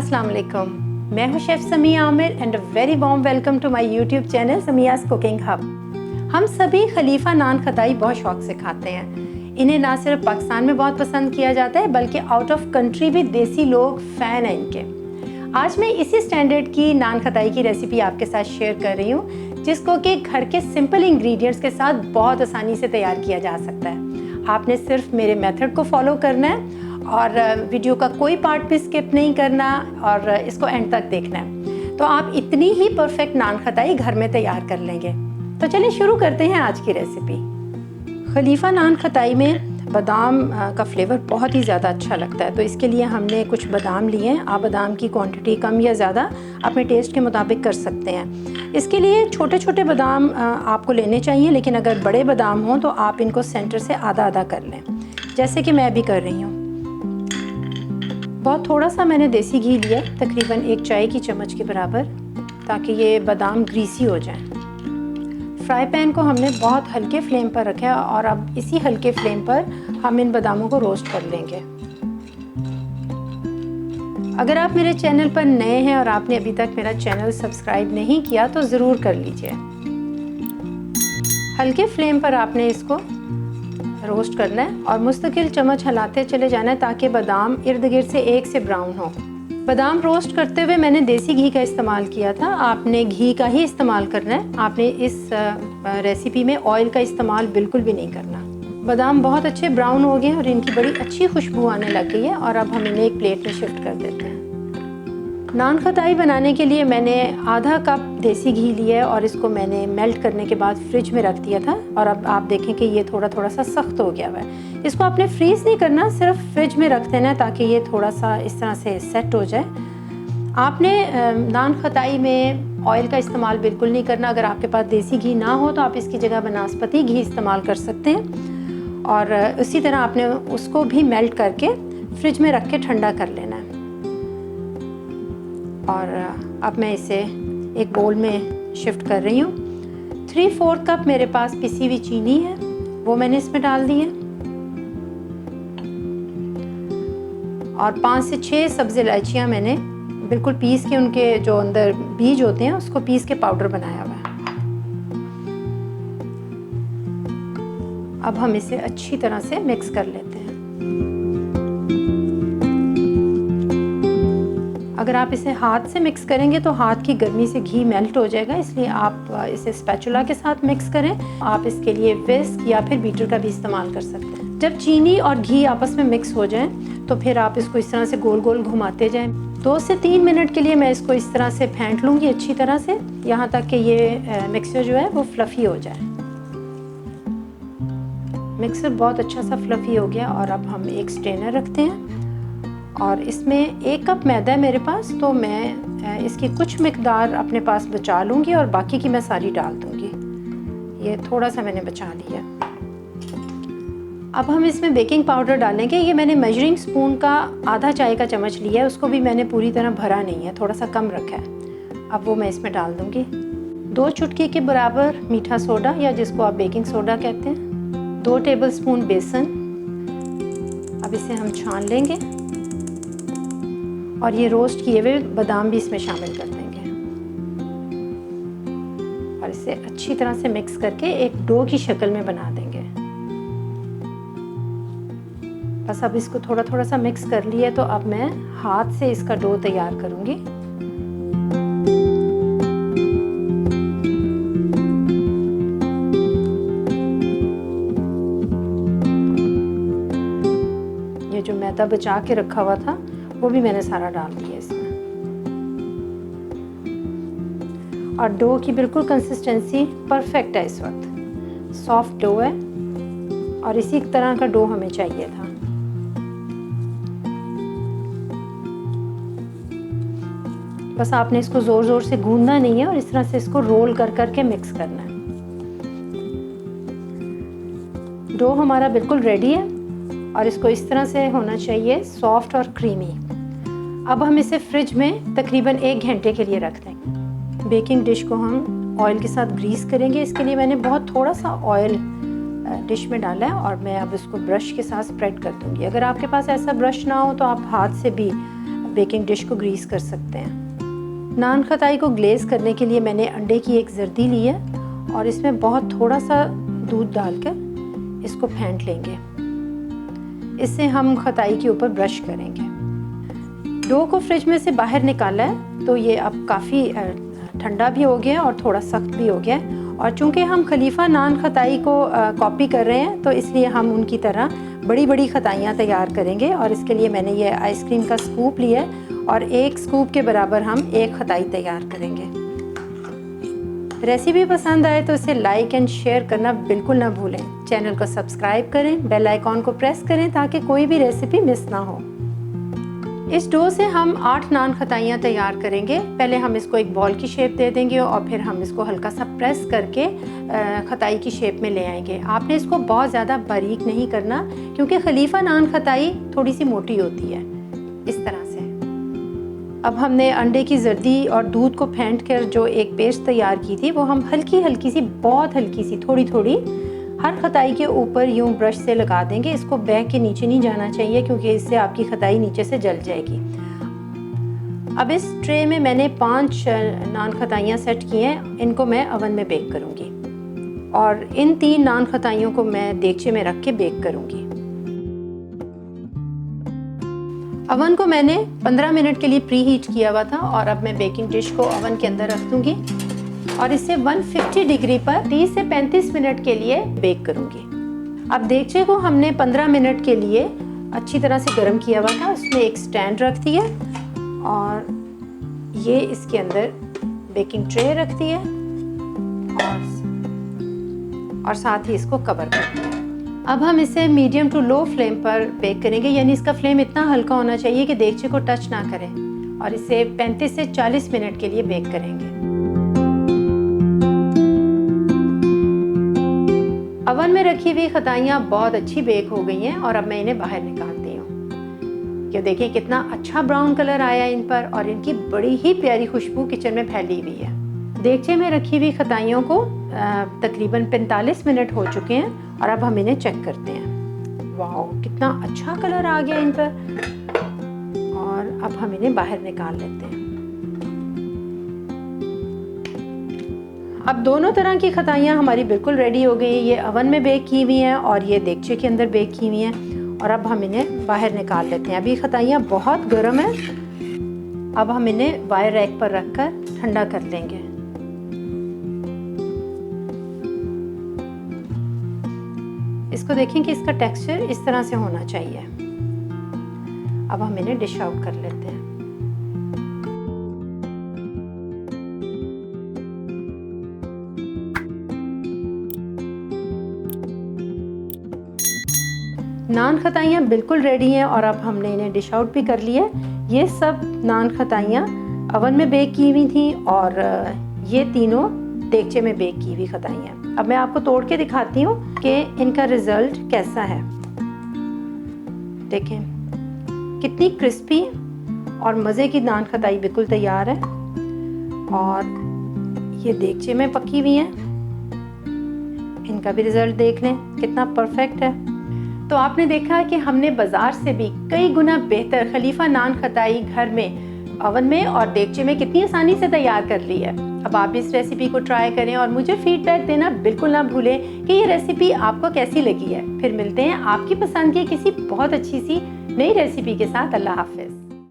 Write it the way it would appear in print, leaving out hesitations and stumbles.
अस्सलाम वालेकुम। मैं हूं chef Samiya Aamir and a very warm welcome to my YouTube channel Samiya's cooking hub. हम सभी खलीफा नान खताई बहुत शौक से खाते हैं। इन्हें ना सिर्फ पाकिस्तान में बहुत पसंद किया जाता है बल्कि आउट ऑफ कंट्री भी देसी लोग फ़ैन हैं इनके। आज मैं इसी स्टैंडर्ड की नान खताई की रेसिपी आपके साथ शेयर कर रही हूँ, जिसको कि घर के सिंपल इंग्रेडिएंट्स के साथ बहुत आसानी से तैयार किया जा सकता है। आपने सिर्फ मेरे मेथड को फॉलो करना है और वीडियो का कोई पार्ट भी स्किप नहीं करना और इसको एंड तक देखना है, तो आप इतनी ही परफेक्ट नान खताई घर में तैयार कर लेंगे। तो चलिए शुरू करते हैं आज की रेसिपी। खलीफा नान खताई में बादाम का फ्लेवर बहुत ही ज़्यादा अच्छा लगता है, तो इसके लिए हमने कुछ बादाम लिए हैं। आप बादाम की क्वांटिटी कम या ज़्यादा अपने टेस्ट के मुताबिक कर सकते हैं। इसके लिए छोटे छोटे बादाम आपको लेने चाहिए, लेकिन अगर बड़े बादाम हों तो आप इनको सेंटर से आधा आधा कर लें, जैसे कि मैं भी कर रही हूँ। बहुत थोड़ा सा मैंने देसी घी लिया, तकरीबन 1 चाय की चम्मच के बराबर, ताकि ये बादाम ग्रीसी हो जाएं। फ्राई पैन को हमने बहुत हल्के फ्लेम पर रखा है और अब इसी हल्के फ्लेम पर हम इन बादामों को रोस्ट कर लेंगे। अगर आप मेरे चैनल पर नए हैं और आपने अभी तक मेरा चैनल सब्सक्राइब नहीं किया तो ज़रूर कर लीजिए। हल्के फ्लेम पर आपने इसको रोस्ट करना है और मुस्तकिल चम्मच हिलाते चले जाना है ताकि बादाम इर्द गिर्द से एक से ब्राउन हो। बादाम रोस्ट करते हुए मैंने देसी घी का इस्तेमाल किया था, आपने घी का ही इस्तेमाल करना है। आपने इस रेसिपी में ऑयल का इस्तेमाल बिल्कुल भी नहीं करना। बादाम बहुत अच्छे ब्राउन हो गए और इनकी बड़ी अच्छी खुशबू आने लग गई है और अब हम इन्हें एक प्लेट में शिफ्ट कर देते हैं। नान खताई बनाने के लिए मैंने आधा कप देसी घी लिया है और इसको मैंने मेल्ट करने के बाद फ्रिज में रख दिया था और अब आप देखें कि ये थोड़ा थोड़ा सा सख्त हो गया हुआ है। इसको आपने फ्रीज़ नहीं करना, सिर्फ फ्रिज में रख देना है ताकि ये थोड़ा सा इस तरह से सेट हो जाए। आपने नान खताई में ऑयल का इस्तेमाल बिल्कुल नहीं करना। अगर आपके पास देसी घी ना हो तो आप इसकी जगह बनास्पति घी इस्तेमाल कर सकते हैं और उसी तरह आपने उसको भी मेल्ट करके फ्रिज में रख के ठंडा कर लेना है। और अब मैं इसे एक बोल में शिफ्ट कर रही हूँ। 3/4 कप मेरे पास पिसी हुई चीनी है, वो मैंने इसमें डाल दी है और 5 से 6 सब्ज़ इलायचियाँ मैंने बिल्कुल पीस के, उनके जो अंदर बीज होते हैं उसको पीस के पाउडर बनाया हुआ है। अब हम इसे अच्छी तरह से मिक्स कर लेते हैं। अगर आप इसे हाथ से मिक्स करेंगे तो हाथ की गर्मी से घी मेल्ट हो जाएगा, इसलिए आप इसे स्पैचुला के साथ मिक्स करें। आप इसके लिए विस्क या फिर बीटर का भी इस्तेमाल कर सकते हैं। जब चीनी और घी आपस में मिक्स हो जाए तो फिर आप इसको इस तरह से गोल गोल घुमाते जाएं। 2 से 3 मिनट के लिए मैं इसको इस तरह से फेंट लूँगी अच्छी तरह से, यहाँ तक कि ये मिक्सचर जो है वो फ्लफ़ी हो जाए। मिक्सर बहुत अच्छा सा फ्लफ़ी हो गया और अब हम एक स्ट्रेनर रखते हैं और इसमें 1 कप मैदा है मेरे पास, तो मैं इसकी कुछ मिकदार अपने पास बचा लूँगी और बाकी की मैं सारी डाल दूँगी। ये थोड़ा सा मैंने बचा लिया। अब हम इसमें बेकिंग पाउडर डालेंगे। ये मैंने मेजरिंग स्पून का आधा चाय का चम्मच लिया है, उसको भी मैंने पूरी तरह भरा नहीं है, थोड़ा सा कम रखा है। अब वो मैं इसमें डाल दूँगी। 2 चुटकी के बराबर मीठा सोडा या जिसको आप बेकिंग सोडा कहते हैं। 2 टेबलस्पून बेसन। अब इसे हम छान लेंगे और ये रोस्ट किए हुए बादाम भी इसमें शामिल कर देंगे और इसे अच्छी तरह से मिक्स करके एक डो की शक्ल में बना देंगे। बस अब इसको थोड़ा थोड़ा सा मिक्स कर लिया तो अब मैं हाथ से इसका डो तैयार करूंगी। ये जो मैदा बचा के रखा हुआ था वो भी मैंने सारा डाल दिया इसमें और डो की बिल्कुल कंसिस्टेंसी परफेक्ट है। इस वक्त सॉफ्ट डो है और इसी तरह का डो हमें चाहिए था। बस आपने इसको ज़ोर ज़ोर से गूंदना नहीं है और इस तरह से इसको रोल कर करके मिक्स करना है। डो हमारा बिल्कुल रेडी है और इसको इस तरह से होना चाहिए, सॉफ्ट और क्रीमी। अब हम इसे फ्रिज में तकरीबन 1 घंटे के लिए रख देंगे। बेकिंग डिश को हम ऑयल के साथ ग्रीस करेंगे। इसके लिए मैंने बहुत थोड़ा सा ऑयल डिश में डाला है और मैं अब इसको ब्रश के साथ स्प्रेड कर दूंगी। अगर आपके पास ऐसा ब्रश ना हो तो आप हाथ से भी बेकिंग डिश को ग्रीस कर सकते हैं। नान खताई को ग्लेज करने के लिए मैंने अंडे की एक जर्दी ली है और इसमें बहुत थोड़ा सा दूध डालकर इसको फेंट लेंगे। इससे हम खताई के ऊपर ब्रश करेंगे। डो को फ्रिज में से बाहर निकाला है तो ये अब काफ़ी ठंडा भी हो गया और थोड़ा सख्त भी हो गया है। और चूंकि हम खलीफा नान खताई को कॉपी कर रहे हैं तो इसलिए हम उनकी तरह बड़ी बड़ी खताइयाँ तैयार करेंगे। और इसके लिए मैंने ये आइसक्रीम का स्कूप लिया है और एक स्कूप के बराबर हम एक खताई तैयार करेंगे। रेसिपी पसंद आए तो इसे लाइक एंड शेयर करना बिल्कुल ना भूलें। चैनल को सब्सक्राइब करें, बेल आइकॉन को प्रेस करें ताकि कोई भी रेसिपी मिस ना हो। इस डो से हम 8 नान खताइयाँ तैयार करेंगे। पहले हम इसको एक बॉल की शेप दे देंगे और फिर हम इसको हल्का सा प्रेस करके खताई की शेप में ले आएंगे। आपने इसको बहुत ज़्यादा बारीक नहीं करना क्योंकि खलीफा नान खताई थोड़ी सी मोटी होती है। इस तरह से अब हमने अंडे की जर्दी और दूध को फेंट कर जो एक पेस्ट तैयार की थी वो हम हल्की हल्की सी, बहुत हल्की सी, थोड़ी थोड़ी हर खताई के ऊपर यूं ब्रश से लगा देंगे। इसको बैग के नीचे नहीं जाना चाहिए क्योंकि इससे आपकी खताई नीचे से जल जाएगी। अब इस ट्रे में मैंने 5 नान खताइयाँ सेट की हैं। इनको मैं ओवन में बेक करूँगी और इन 3 नान खताइयों को मैं देगचे में रख के बेक करूँगी। ओवन को मैंने 15 मिनट के लिए प्री हीट किया हुआ था और अब मैं बेकिंग डिश को ओवन के अंदर रख दूँगी और इसे 150 डिग्री पर 30 से 35 मिनट के लिए बेक करूँगी। अब देगचे को हमने 15 मिनट के लिए अच्छी तरह से गर्म किया हुआ था। उसमें एक स्टैंड रख दिया और ये इसके अंदर बेकिंग ट्रे रख दिया और साथ ही इसको कवर कर दिया। अब हम इसे मीडियम टू लो फ्लेम पर बेक करेंगे, यानी इसका फ्लेम इतना हल्का होना चाहिए कि देगचे को टच ना करें और इसे 35 से 40 मिनट के लिए बेक करेंगे। ओवन में रखी हुई खताइयाँ बहुत अच्छी बेक हो गई हैं और अब मैं इन्हें बाहर निकालती हूँ। ये देखिए कितना अच्छा ब्राउन कलर आया इन पर और इनकी बड़ी ही प्यारी खुशबू किचन में फैली हुई है। देगचे में रखी हुई खताइयों को तकरीबन 45 मिनट हो चुके हैं और अब हम इन्हें चेक करते हैं। वाओ, कितना अच्छा कलर आ गया इन पर। और अब हम इन्हें बाहर निकाल लेते हैं। अब दोनों तरह की खताइयाँ हमारी बिल्कुल रेडी हो गई। ये ओवन में बेक की हुई हैं और ये देगचे के अंदर बेक की हुई हैं और अब हम इन्हें बाहर निकाल लेते हैं। अभी खताइयाँ बहुत गर्म हैं। अब हम इन्हें वायर रैक पर रखकर ठंडा कर लेंगे। इसको देखें कि इसका टेक्सचर इस तरह से होना चाहिए। अब हम इन्हें डिश आउट कर लेते हैं। नान खताइयाँ बिल्कुल रेडी हैं और अब हमने इन्हें डिश आउट भी कर लिया है। ये सब नान खताइयाँ ओवन में बेक की हुई थी और ये तीनों देगचे में बेक की हुई खताइयाँ। अब मैं आपको तोड़ के दिखाती हूँ कि इनका रिजल्ट कैसा है। देखें कितनी क्रिस्पी और मज़े की नान खताई बिल्कुल तैयार है और ये देगचे में पकी हुई हैं। इनका भी रिजल्ट देख लें कितना परफेक्ट है। तो आपने देखा कि हमने बाज़ार से भी कई गुना बेहतर खलीफा नान खताई घर में ओवन में और देगचे में कितनी आसानी से तैयार कर ली है। अब आप इस रेसिपी को ट्राई करें और मुझे फीडबैक देना बिल्कुल ना भूलें कि ये रेसिपी आपको कैसी लगी है। फिर मिलते हैं आपकी पसंद की किसी बहुत अच्छी सी नई रेसिपी के साथ। अल्लाह हाफ़िज़।